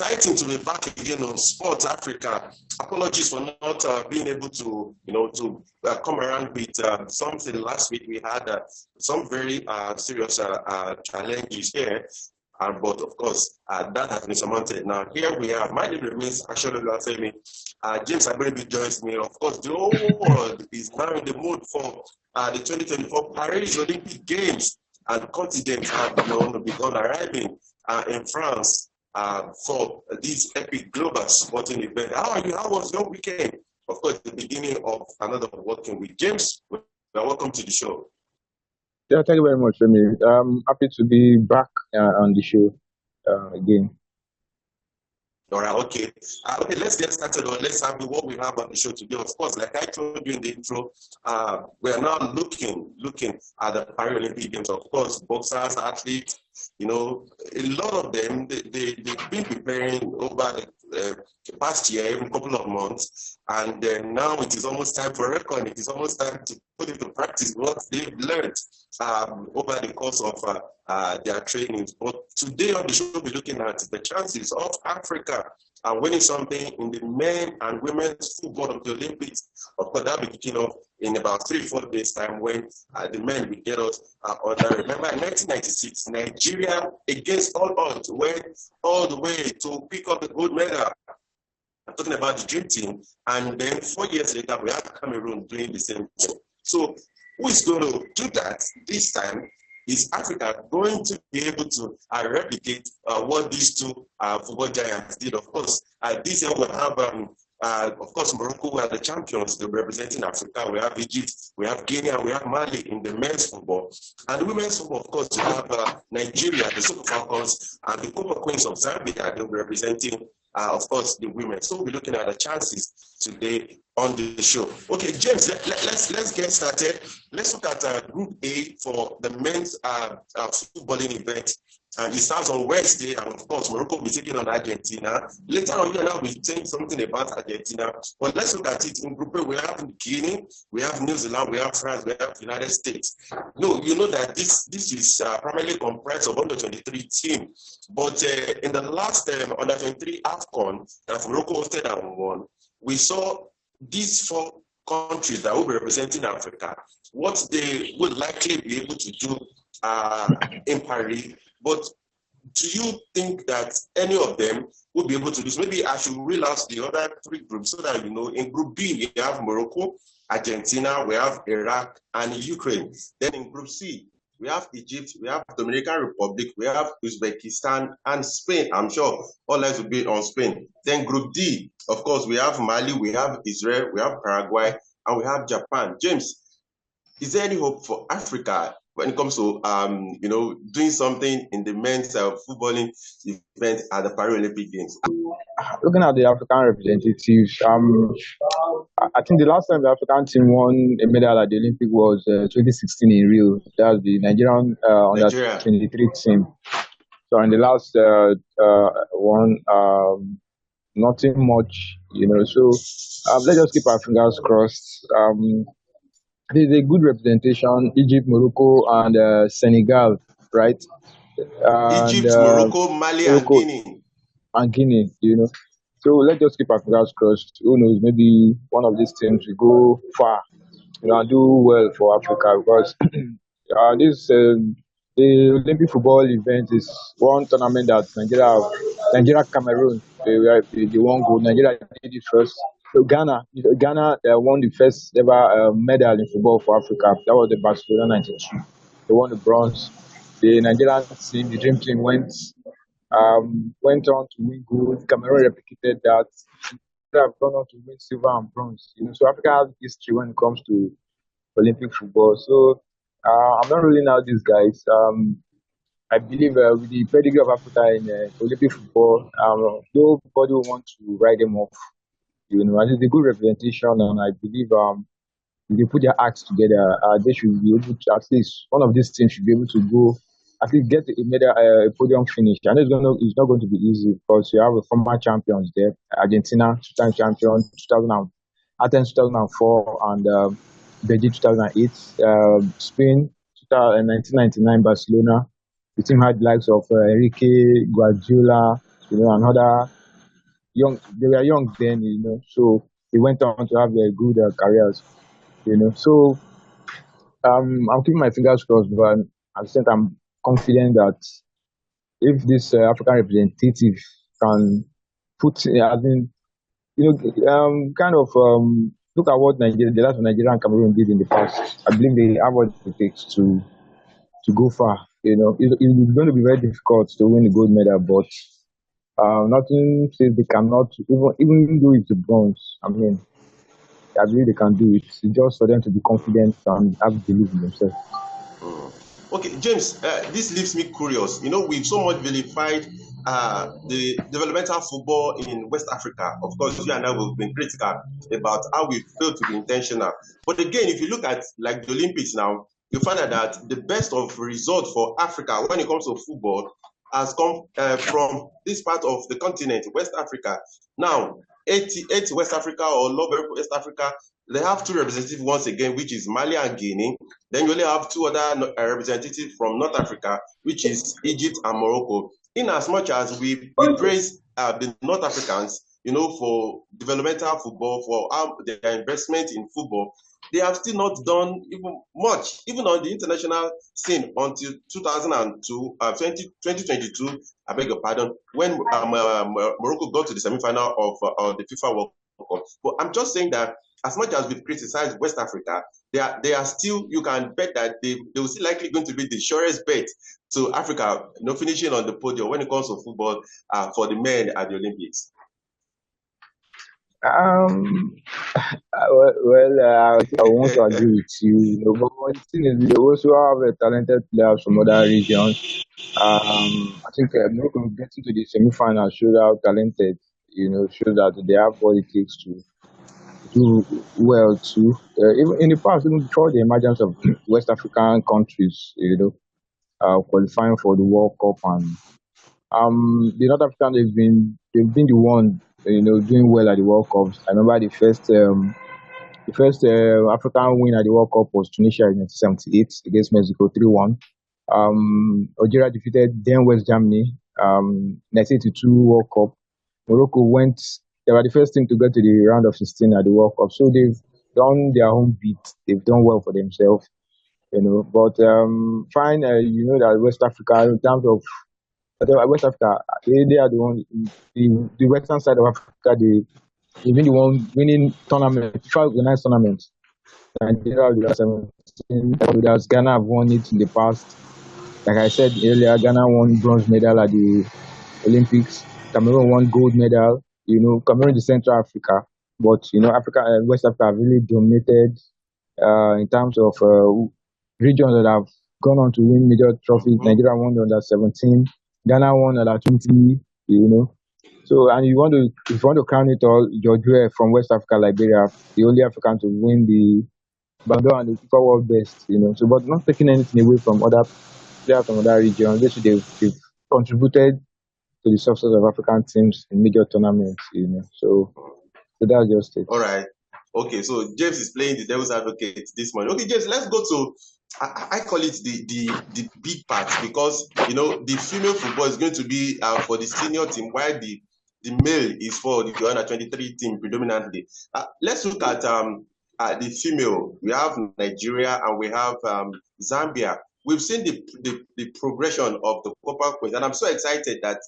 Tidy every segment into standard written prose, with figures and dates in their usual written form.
exciting to be back again on Sports Africa. Apologies for not being able to, come around with something last week. We had some very serious challenges here. But of course, that has been surmounted. Now, here we are. My name remains actually Lafemi. James Agberibi joins me. Of course, the whole world is now in the mood for the 2024 Paris Olympic Games, and continents have begun arriving in France for this epic global sporting event. How are you? How was your weekend? Of course, the beginning of another working week. James, welcome to the show. Yeah, thank you very much, Remy. I'm happy to be back on the show again. All right, okay. Okay, let's get started, or let's have what we have on the show today. Of course, like I told you in the intro, we are now looking at the Paralympic Games. Of course, boxers, athletes, a lot of them, they've been preparing over the past year, even a couple of months, and now it is almost time for a record. It is almost time to put into practice what they've learned over the course of their trainings. But today on the show, we'll be looking at the chances of Africa winning something in the men and women's football of the Olympics. Of course, that'll be kicking off in about 3-4 days' time when the men will get us on that. Remember, in 1996, Nigeria, against all odds, went all the way to pick up the gold medal. I'm talking about the dream team. And then 4 years later, we have Cameroon doing the same thing. So who is going to do that this time? Is Africa going to be able to replicate what these two football giants did? Of course, this year we'll have, of course, Morocco, we are the champions. They're representing Africa. We have Egypt, we have Guinea, we have Mali in the men's football. And the women's football, of course, we have Nigeria, the Super Falcons, and the Copper Queens of Zambia. They'll be representing, of course, the women. So we'll be looking at the chances today on the show. Okay, James, let's get started. Let's look at Group A for the men's footballing event. And it starts on Wednesday, and of course, Morocco will be taking on Argentina. Later on, you and I will be saying something about Argentina. But let's look at it. In Group A, we have Guinea, we have New Zealand, we have France, we have the United States. No, you know that this is primarily comprised of under 23 teams. But in the last under 23 AFCON that Morocco hosted and won, we saw these 4 countries that will be representing Africa, what they would likely be able to do in Paris. But do you think that any of them will be able to do so? Maybe I should reel out the other 3 groups so that in Group B, we have Morocco, Argentina, we have Iraq, and Ukraine. Then in Group C, we have Egypt, we have Dominican Republic, we have Uzbekistan, and Spain. I'm sure all eyes will be on Spain. Then Group D, of course, we have Mali, we have Israel, we have Paraguay, and we have Japan. James, is there any hope for Africa when it comes to, doing something in the men's footballing event at the Paralympic Games? Looking at the African representatives, I think the last time the African team won a medal at the Olympic was 2016 in Rio. That's the Nigerian under 23 team. So in the last one, nothing much, So let's just keep our fingers crossed. There's a good representation: Egypt, Morocco, and Senegal, right? Egypt, Morocco, Mali, and Guinea. And Guinea, So let's just keep our fingers crossed. Who knows? Maybe one of these teams will go far, and do well for Africa, because the Olympic football event is one tournament that Nigeria, Cameroon, they won gold. Nigeria did it first. So Ghana won the first ever medal in football for Africa. That was the Barcelona 92. They won the bronze. The Nigerian team, the dream team, went on to win gold. Cameroon replicated that. They have gone on to win silver and bronze. So Africa has history when it comes to Olympic football. So I'm not ruling out these guys. I believe with the pedigree of Africa in Olympic football, nobody will want to write them off. And it's a good representation, and I believe if they put their acts together, they should be able to, at least one of these teams should be able to go, at least get a medal, a podium finish. I know it's not going to be easy, because you have the former champions there: Argentina, 2-time champion, Athens 2004, and Beijing 2008, Spain 1999, Barcelona. The team had the likes of Enrique, Guardiola, and other young. They were young then, so they went on to have their good careers. So I'm keeping my fingers crossed, but at the same time, I'm confident that if this African representative can put, I mean, kind of look at what Nigeria, the last of Nigeria and Cameroon did in the past. I believe they have what it takes to go far. It's going to be very difficult to win the gold medal, but nothing says they cannot. Even though it's the bronze, I mean, I believe they can do it. It's just for them to be confident and have belief in themselves. Okay, James, this leaves me curious. We've so much vilified the developmental football in West Africa. Of course, you and I have been critical about how we failed to be intentional. But again, if you look at like the Olympics now, you find out that the best of results for Africa when it comes to football has come from this part of the continent, West Africa. Now, 80 West Africa or Lower West Africa, they have two representatives once again, which is Mali and Guinea. Then you only have two other representatives from North Africa, which is Egypt and Morocco. In as much as we praise the North Africans, for developmental football, for their investment in football, they have still not done even much, even on the international scene until 2002, 2022, I beg your pardon, when Morocco got to the semi-final of the FIFA World Cup. But I'm just saying that as much as we've criticized West Africa, they are still, you can bet that they will still likely going to be the surest bet to Africa, finishing on the podium when it comes to football for the men at the Olympics. I want to agree with you. But one thing is, we also have talented players from other regions. I think Morocco getting to the semi-final shows how talented, shows that they have what it takes to do well too. Even in the past, even before the emergence of West African countries, qualifying for the World Cup, and the North African they've been the one doing well at the World Cups. I remember the first African win at the World Cup was Tunisia in 1978 against Mexico 3-1. Algeria defeated then West Germany 1982 World Cup. Morocco they were the first team to get to the round of 16 at the World Cup. So they've done their own bit. They've done well for themselves, But fine, that West Africa, in terms of West Africa, they are the one, the western side of Africa, they've been the one winning tournament, organized tournament. Nigeria, Ghana have won it in the past. Like I said earlier, Ghana won bronze medal at the Olympics. Cameroon won gold medal. Cameroon is Central Africa, but West Africa have really dominated in terms of regions that have gone on to win major trophies. Nigeria won the under 17, Ghana won under 20. So, and if you want to crown it all, George Weah from West Africa, Liberia, the only African to win the Ballon d'Or and the FIFA World Best. So, but not taking anything away from other players from other regions. Basically, they've contributed to the success of African teams in major tournaments. So that's just it. All right. Okay, so James is playing the devil's advocate this morning. Okay, James, let's go to I call it the big part, because the female football is going to be for the senior team, while the male is for the under 23 team predominantly. Let's look at the female. We have Nigeria and we have Zambia. We've seen the progression of the Copa Queens, and I'm so excited that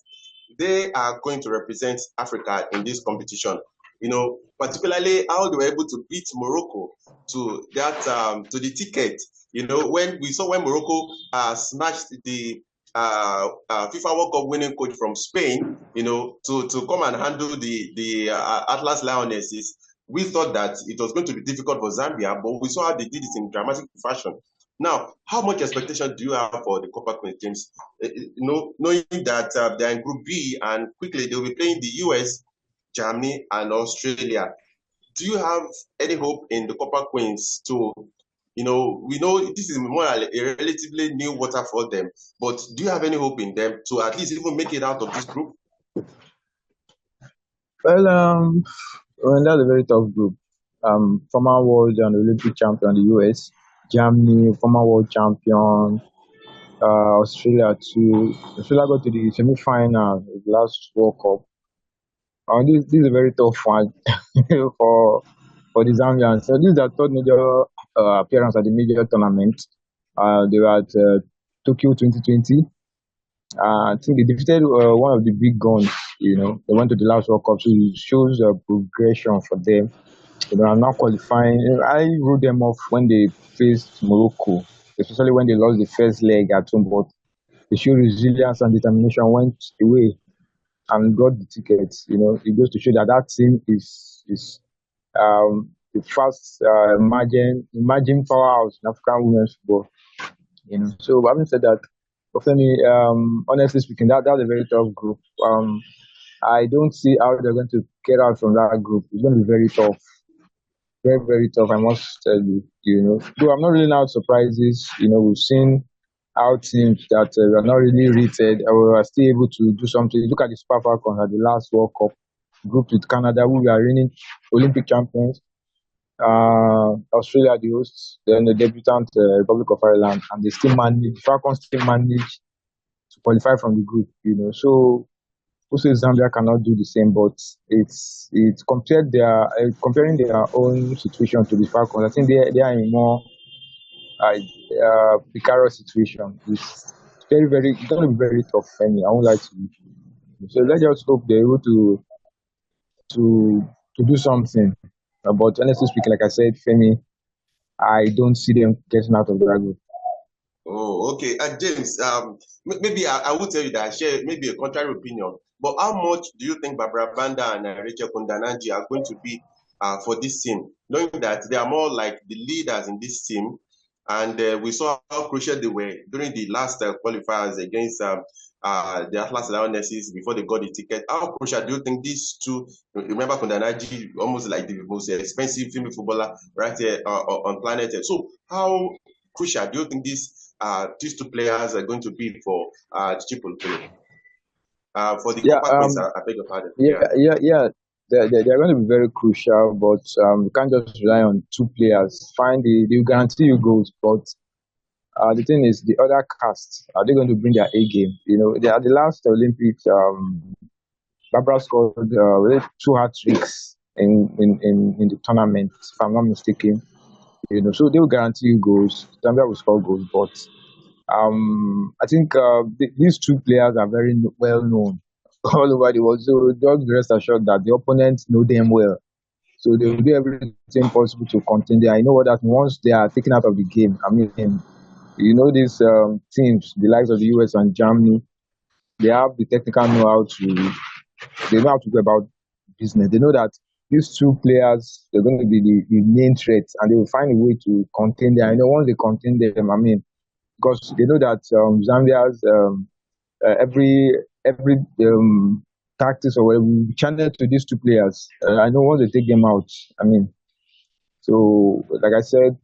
they are going to represent Africa in this competition. Particularly how they were able to beat Morocco to that to the ticket. When Morocco snatched the FIFA World Cup winning coach from Spain, to come and handle the Atlas Lionesses, we thought that it was going to be difficult for Zambia, but we saw how they did it in dramatic fashion. Now, how much expectation do you have for the Copa Queens, James? Knowing that they're in Group B and quickly they'll be playing the US, Germany, and Australia. Do you have any hope in the Copa Queens to, we know this is more a relatively new water for them, but do you have any hope in them to at least even make it out of this group? Well, that's a very tough group. Former world and Olympic champion, the US, Germany, former world champion, Australia to Australia got to the semi-final of the last World Cup. This is a very tough one for the Zambians. So this is their third major appearance at the major tournament. They were at Tokyo 2020. I think they defeated one of the big guns. They went to the last World Cup, so it shows a progression for them. I'm not qualifying. I wrote them off when they faced Morocco, especially when they lost the first leg at home. But they showed resilience and determination, went away and got the tickets. It goes to show that that team is the first emerging powerhouse in African women's football. So having said that, for me, honestly speaking, that's a very tough group. I don't see how they're going to get out from that group. It's going to be very tough, very very tough. I must tell you. Though I'm not really now surprises. We've seen how teams that are not really rated are still able to do something. Look at the Super Falcons at the last World Cup, grouped with Canada, who are reigning Olympic champions. Australia, the hosts, then the debutant Republic of Ireland, and they still manage. Falcons still manage to qualify from the group. So also Zambia cannot do the same, but it's comparing their own situation to the Falcons. I think they are in more precarious situation. It's it's going to be very tough for me. I won't lie to you. So let's just hope they're able to do something. But honestly speaking, like I said, Femi, I don't see them getting out of the group. Oh, okay. James, maybe I will tell you that I share maybe a contrary opinion. But how much do you think Barbara Banda and Rachel Kundananji are going to be for this team, knowing that they are more like the leaders in this team? And we saw how crucial they were during the last qualifiers against the Atlas Lionesses before they got the ticket. How crucial do you think these two? Remember, Kundananji, almost like the most expensive female footballer right here on planet Earth. So how crucial do you think these two players are going to be for Triple Play? For the Copper Queens, I beg your pardon. Yeah. They're going to be very crucial, but you can't just rely on two players. They'll guarantee you goals, but the thing is, the other cast, are they going to bring their A game? At the last Olympics, Barbara scored 2 hat-tricks in the tournament, if I'm not mistaken. So they will guarantee you goals. Zambia will score goals, but I think these two players are very well known all over the world. So just rest assured that the opponents know them well. So they will do everything possible to contend there. I know what that once they are taken out of the game. I mean, these teams, the likes of the US and Germany, they have the technical know-how they know how to go about business. They know that these two players, they're going to be the main threats, and they will find a way to contain them. I know once they contain them, because they know that Zambia's every tactics or whatever we channel to these two players. I know once they take them out, so like I said,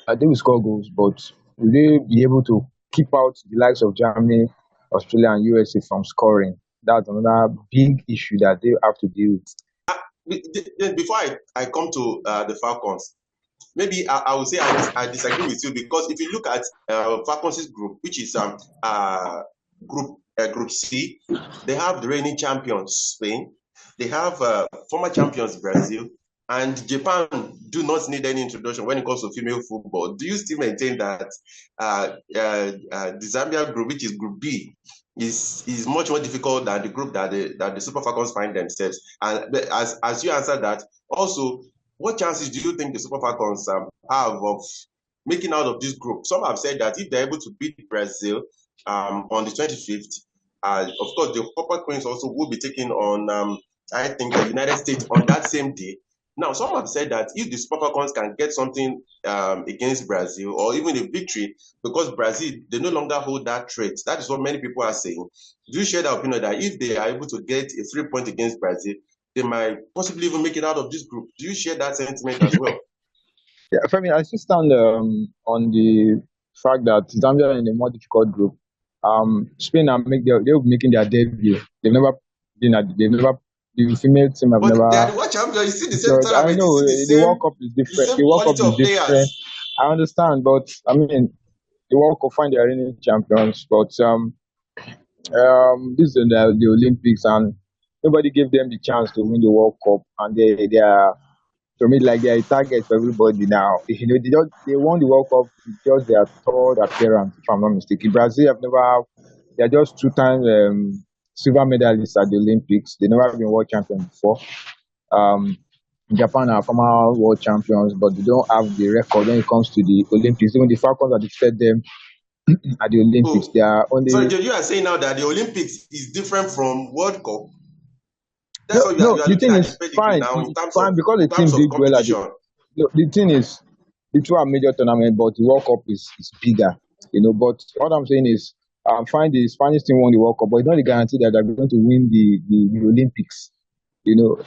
I think we score goals, but will they be able to keep out the likes of Germany, Australia, and USA from scoring? That's another big issue that they have to deal with. Before I come to the Falcons, maybe I would say I disagree with you, because if you look at Falcons' group, which is Group C, they have the reigning champions Spain, they have former champions Brazil, and Japan do not need any introduction when it comes to female football. Do you still maintain that the Zambia group, which is Group B, is much more difficult than the group that the Super Falcons find themselves? And as you answer that, also, what chances do you think the Super Falcons have of making out of this group? Some have said that if they're able to beat Brazil on the 25th, of course, the Copper Queens also will be taking on, I think, the United States on that same day. Now, some have said that if the Super Falcons can get something against Brazil, or even a victory, because Brazil, they no longer hold that trait. That is what many people are saying. Do you share the opinion that if they are able to get a 3-point against Brazil, they might possibly even make it out of this group? Do you share that sentiment as well? Yeah, for me, I still stand on the fact that Zambia is in a more difficult group. Spain they'll be making their debut. The female team have never. They are the world champion. You see the same tournament. I know the World Cup is different. The World Cup is different. I understand, but the World Cup, find their reigning champions, but this is the Olympics, and nobody gave them the chance to win the World Cup, and they are, to me, like, they are a target for everybody now. You know, they won the World Cup with just their third appearance, if I'm not mistaken. Brazil have never, they are just two-time silver medalists at the Olympics. They never been world champion before. Um, Japan are former world champions, but they don't have the record when it comes to the Olympics. Even the Falcons that defeated them at the Olympics, Oh, they are sorry, only. you are saying now that the Olympics is different from World Cup. No, That's what no. you are The looking thing at the is pedigree fine. now It's fine because the in team terms of did well at the. competition. No, the thing is, the two are major tournament, but the World Cup is bigger. You know, but what I'm saying is, fine. The Spanish team won the World Cup, but it's not a guarantee that they're going to win the Olympics. You know,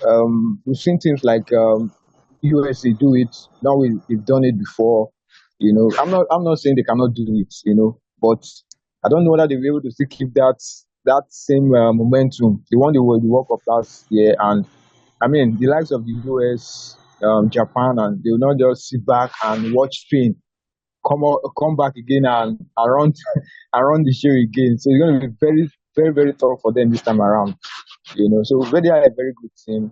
we've seen teams like USA do it. Now we've done it before. You know, I'm not saying they cannot do it. You know, but I don't know whether they'll be able to still keep that same momentum. They won the World Cup last year, and I mean the likes of the US, Japan, and they will not just sit back and watch Spain come back again and around around the show again. So it's going to be very, very, very tough for them this time around. You know, so they are a very good team.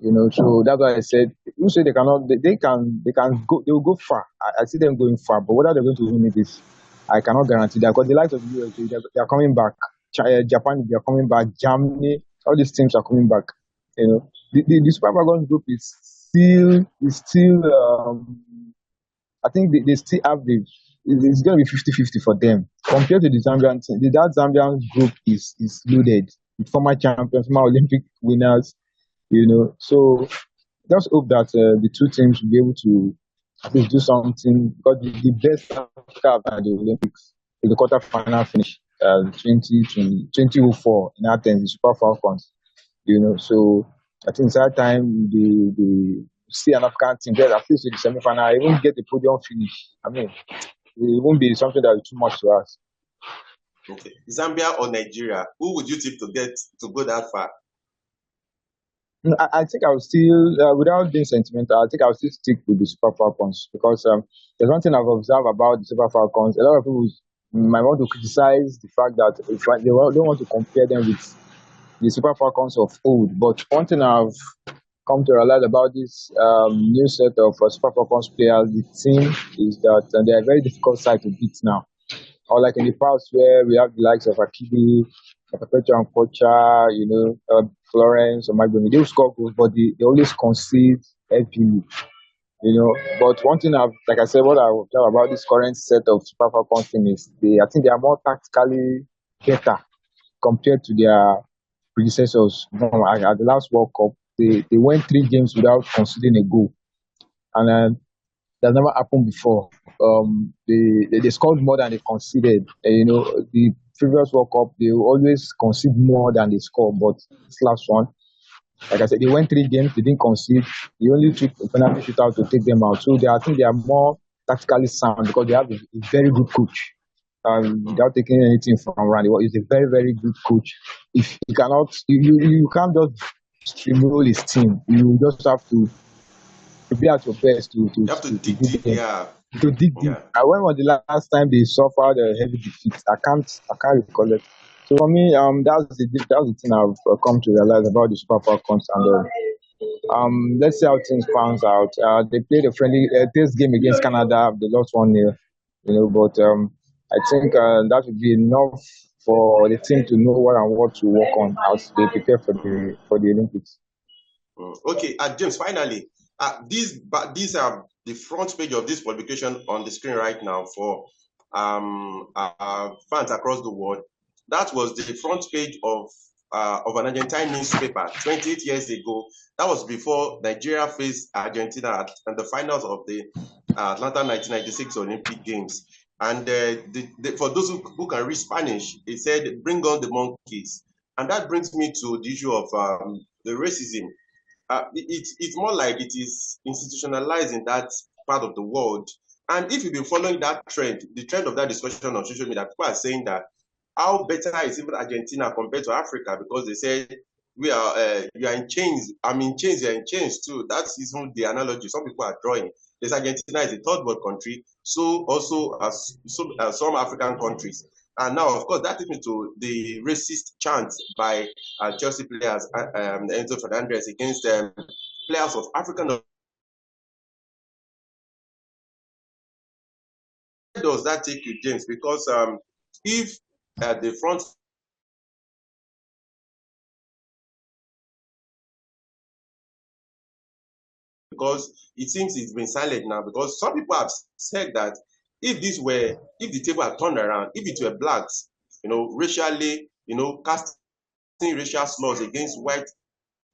You know, so that's why I said, you say they cannot, they can go, they will go far. I see them going far, but whether they're going to win it is, I cannot guarantee that, because the likes of the US, they are coming back. Japan, they are coming back. Germany, all these teams are coming back. You know, the Super Falcons group is still I think they still have it's going to be 50-50 for them compared to the Zambian team. That Zambian group is loaded with former champions, former Olympic winners. You know, so just hope that the two teams will be able to at least do something, because the best Africa at the Olympics is the quarter-final finish, 2004 in Athens, the Super Falcons. You know, so I think it's that time the see an African team get at least to the semi-final, even get the podium finish. I mean, it won't be something that is too much to us. Okay, Zambia or Nigeria? Who would you tip to get to go that far? I think I will still, without being sentimental, I think I'll still stick with the Super Falcons, because there's one thing I've observed about the Super Falcons. A lot of people might want to criticize the fact that don't want to compare them with the Super Falcons of old. But one thing I've come to realize about this new set of Super Falcons players, the team, is that they are a very difficult side to beat now. Unlike in the past where we have the likes of Akidi, Perpetua and Kocha, you know, Florence or Magoni, they will score goals, but they always concede heavily, you know. But one thing like I said, what I love about this current set of Super Falcons team is I think they are more tactically better compared to their predecessors. At the last World Cup, they went 3 games without conceding a goal, and that never happened before. They scored more than they conceded. You know, the previous World Cup, they always concede more than they score, but this last one, like I said, they went 3 games, they didn't concede. They only took a penalty shootout to take them out. So I think they are more tactically sound because they have a very good coach. Without taking anything from Randy, he's a very, very good coach. If you cannot, you can't just steamroll his team. You just have to be at your best to You have to dig deep, yeah. to dig deep. Yeah. When was the last time they suffered a heavy defeat? I can't recall it. So for me, that's the thing I've come to realize about the Super Falcons, and let's see how things pans out. They played a friendly test game against Canada. They lost 1-0, you know, but I think that would be enough for the team to know what to work on as they prepare for the Olympics. Okay, James, finally, these are the front page of this publication on the screen right now for fans across the world. That was the front page of an Argentine newspaper 28 years ago. That was before Nigeria faced Argentina in the finals of the Atlanta 1996 Olympic Games. And for those who can read Spanish, it said, "Bring on the monkeys." And that brings me to the issue of the racism. It's more like it is institutionalized in that part of the world. And if you've been following that trend, the trend of that discussion on social media, people are saying that how better is even Argentina compared to Africa, because they said you are in chains. I'm in chains, you're in chains too. That's even the analogy some people are drawing. This Argentina is a third world country. so also as some African countries. And now, of course, that takes me to the racist chant by Chelsea players, Enzo Fernandez, against players of African. Where does that take you, James? Because if the front, because it seems it's been silent now, because some people have said that if the table had turned around, if it were blacks, racially, casting racial slurs against white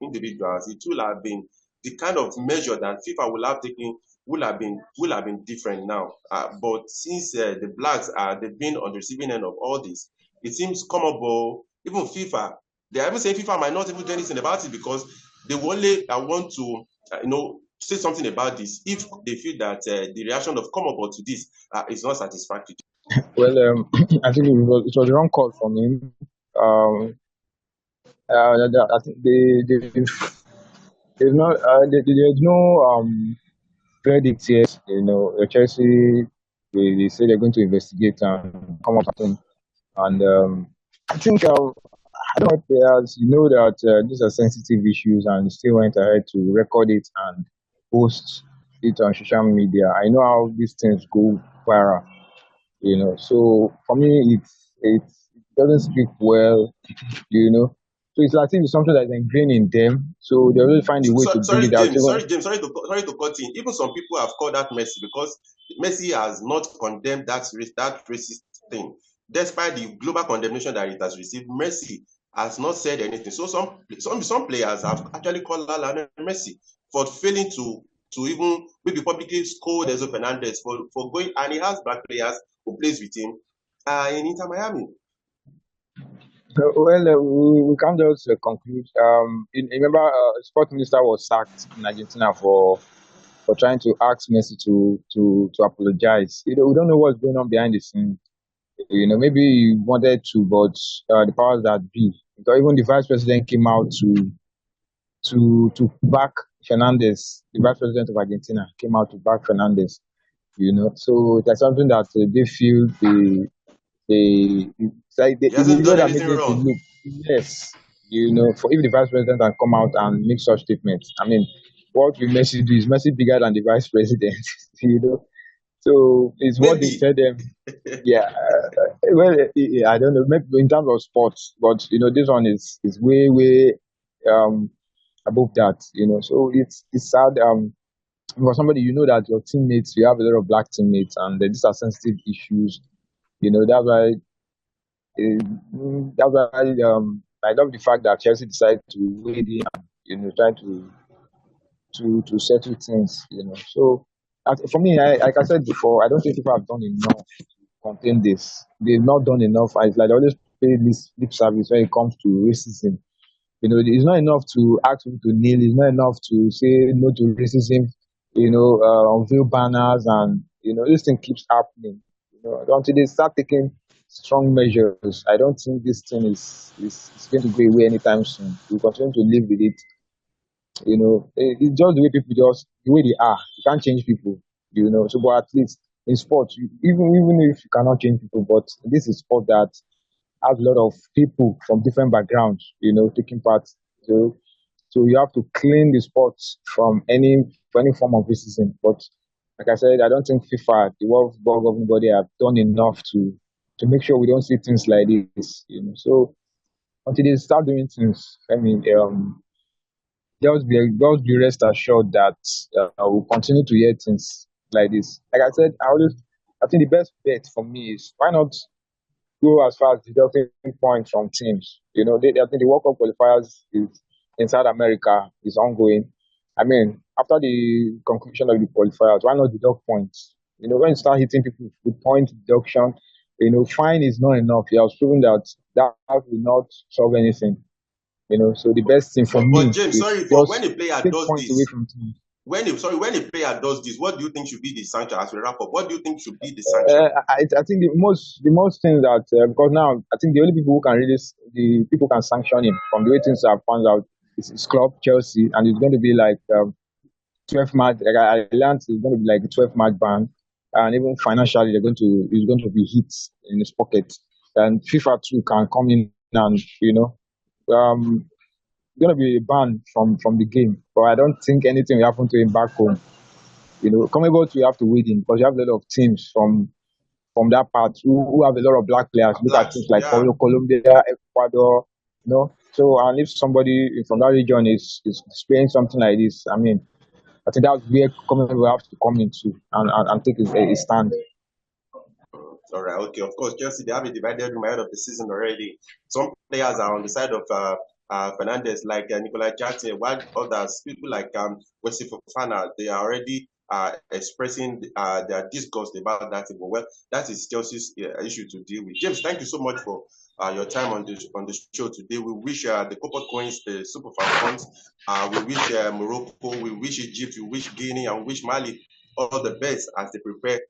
individuals, it will have been the kind of measure that FIFA will have taken will have been different now. But since the blacks they've been on the receiving end of all this, it seems common. Even FIFA, they are even saying FIFA might not even do anything about it because they only want to say something about this if they feel that the reaction of Commodore to this is not satisfactory. Well, I think it was the wrong call from him. I think there's no verdict yet. Chelsea they say they're going to investigate and come up with something. And I think I don't know players. That these are sensitive issues, and still went ahead to record it and post it on social media. I know how these things go viral. So for me, it doesn't speak well. So it's like it's something that's ingrained in them. So they will find a way to bring Sorry, it out. James. Sorry, James. Sorry to cut in. Even some people have called that Messi because Messi has not condemned that racist thing, despite the global condemnation that it has received. Messi has not said anything. So some players have actually called Lionel Messi for failing to even maybe publicly scold Enzo Fernandez for going, and he has black players who plays with him in Inter Miami. Well, we can't just conclude. Remember, sport minister was sacked in Argentina for trying to ask Messi to apologize. We don't know what's going on behind the scenes. Maybe he wanted to, but the powers that be. Because even the vice president came out to back Fernandez. The vice president of Argentina came out to back Fernandez. So that's something that they feel it's like He hasn't the way done that anything makes it wrong. look. Yes, for if the vice president can come out and make such statements, I mean, what will Messi do? Is Messi bigger than the vice president? So it's what they Maybe. tell them. Yeah, well, I don't know. Maybe in terms of sports, but this one is way above that. So it's sad. For somebody that your teammates, you have a lot of black teammates, and these are sensitive issues. That's why I love the fact that Chelsea decided to wade in and try to settle things. So for me, like I said before, I don't think people have done enough to contain this. They've not done enough. It's like they always pay this lip service when it comes to racism. It's not enough to ask people to kneel. It's not enough to say no to racism. Unveil banners, and this thing keeps happening. Until they start taking strong measures, I don't think this thing is going to go away anytime soon. We continue to live with it. It's just the way people the way they are. You can't change people. So but at least in sports, even if you cannot change people, but this is sport that has a lot of people from different backgrounds, taking part. So you have to clean the sport from any form of racism. But like I said, I don't think FIFA, the World Football Governing Body, have done enough to make sure we don't see things like this. So until they start doing things, I mean, just be rest assured that we'll continue to hear things like this. Like I said, I think the best bet for me is why not go as far as deducting points from teams. I think the World Cup qualifiers is in South America is ongoing. I mean, after the conclusion of the qualifiers, why not deduct points? When you start hitting people with point deduction, fine is not enough. He has proven that will not solve anything. So the best thing for me But James, is sorry, for just when a player take does points away this, from teams. when a player does this, what do you think should be the sanction as we wrap up? What do you think should be the sanction? I think the most thing that because now I think the only people who can really the people can sanction him from the way things are found out is club Chelsea, and it's going to be like 12 match. Like I learned it's going to be like a 12 match ban, and even financially, it's going to be hit in his pocket. And FIFA too can come in and going to be a ban from the game. But I don't think anything will happen to him back home. Commonwealth you have to wait in because you have a lot of teams from that part who have a lot of black players. Look at Blacks, teams like yeah. Colombia, Ecuador. So and if somebody from that region is displaying something like this, I mean, I think that's where Commonwealth will have to come into and take a stand. All right, okay. Of course, Chelsea, they have a divided room ahead of the season already. Some players are on the side of Fernandez, like Nicolas Jackson, while others, people like Wesley Fofana, they are already expressing their disgust about that. But well, that is Chelsea's issue to deal with. James, thank you so much for your time on the show today. We wish the Copper Coins, the Super Falcons, we wish Morocco, we wish Egypt, we wish Guinea, and we wish Mali all the best as they prepare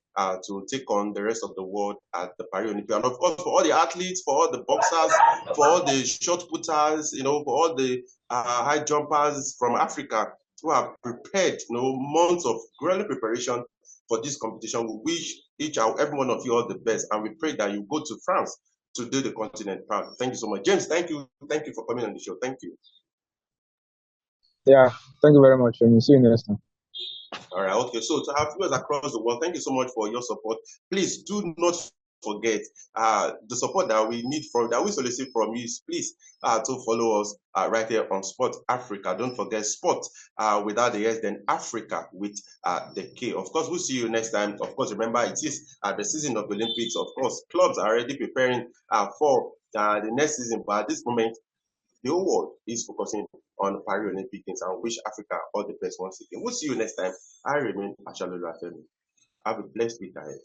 to take on the rest of the world at the Paris Olympics. And of course, for all the athletes, for all the boxers, for all the shot putters, for all the high jumpers from Africa who have prepared, months of grueling preparation for this competition. We wish each and every one of you all the best, and we pray that you go to France to do the continent proud. Thank you so much. James, thank you for coming on the show. Thank you. Yeah, thank you very much. And see you next time. All right, okay. So to our viewers across the world, thank you so much for your support. Please do not forget the support that we need that we solicit from you. Please to follow us right here on Sport Africa. Don't forget Sport without the S, then Africa with the K. Of course, we'll see you next time. Of course, remember it is the season of the Olympics. Of course, clubs are already preparing for the next season, but at this moment, the whole world is focusing on Paris Olympic Games and wish Africa all the best once again. We'll see you next time. I remain Ashalolu Afemi. Have a blessed week ahead.